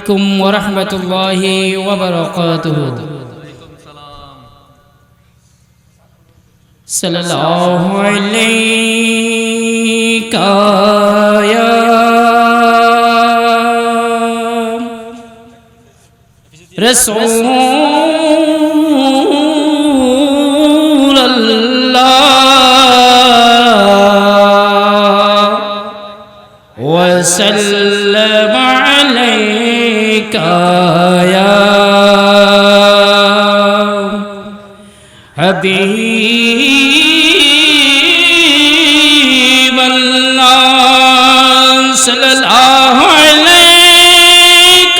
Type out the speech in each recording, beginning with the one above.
عليكم ورحمة الله وبركاته صلى الله عليك يا رسول الله وسلم عليك يا حبيب الله صلى الله عليك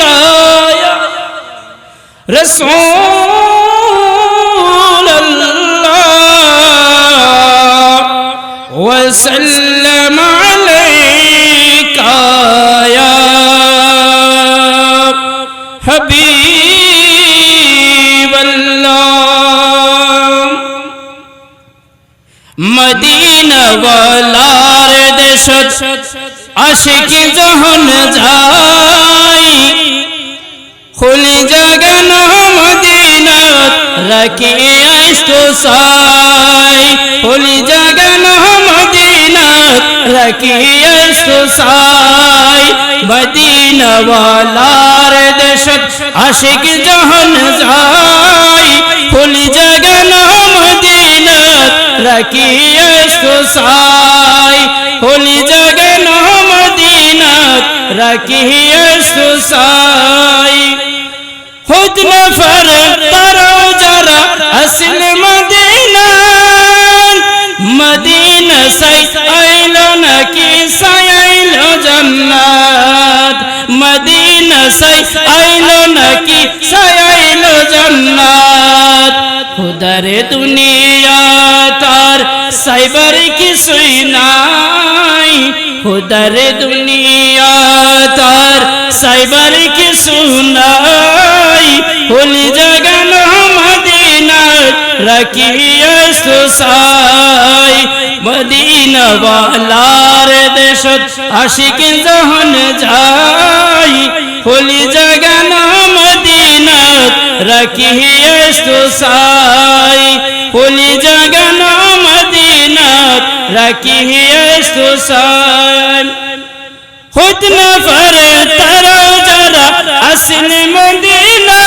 يا رسول الله وسلم عليك يا حبيب الله مدینہ والار দেশত আশিক যখন যায় খুলি জাগান মদিনাত রাখি আইসতো সাই খুলি জাগান মদিনাত রাখি আইসতো সাই মদিনা ওয়ালার দেশত আশিক যখন যায় খুলি জাগান মদিনাত রাখি আইসতো সাই খুলি জাগান মদিনাত রাখি আইসতো সাই खुद नफर तरो जरा असल मदीना मदीना सई आइलो नकी साइलो जन्नत मदीना सई आइलो नकी साइलो जन्नत खुदर दुनिया तार साइबर की सुनाई खुदर दुनिया तार साइबर की सुनाई खुली जगन मदीना रखी साई मदीना वालार देशत आशिक जहन जाई खुली जगन मदीना रखी साई खुली जगन मदीना रखी साई खुद नफर तरो जरा असल मदीना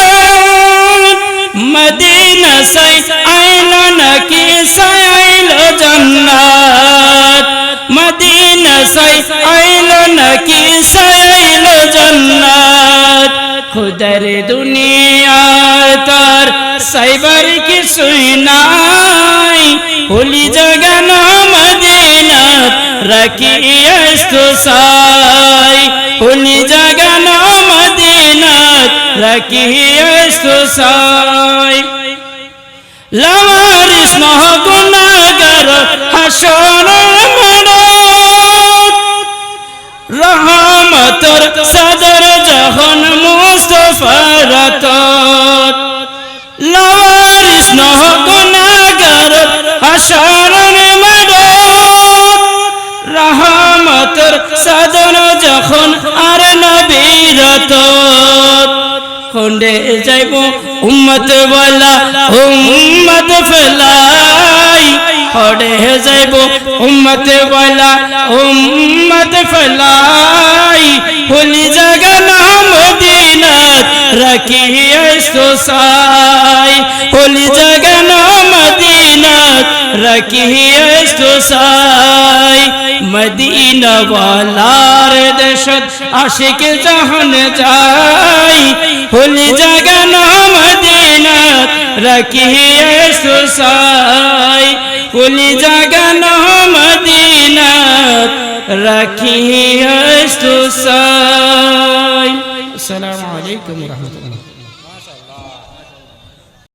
मदीना सई आइलो नकी साइलो जन्नत मदीना सई आइलो नकी साइलो जन्नत खुदर दुनिया तार साइबर की सुनाई खुली जगन मदीना रखी साई खुली जगन मदीना रखी साई लवारिस न गुनाहगार हाशर मरद रहमतर सदर जहन मुस्तफार तत लवारिस न गुनाहगार हाशर मरद रहमतर सदर जखन आर नबीर तत खंडे जाइब उम्मत वाला उम्मत फैलाई खंडे जाइब उम्मत वाला उम्मत फैलाई खुली जगन मदीनात रखी साई खुली जगन मदीनात रखी साई मदीना वालार देशत आशिक जहन जाई खुली जगन मदीनात रखी साई खुली जगन मदीनात रखी साई। अस्सलामु अलैकुम व रहमतुल्लाह।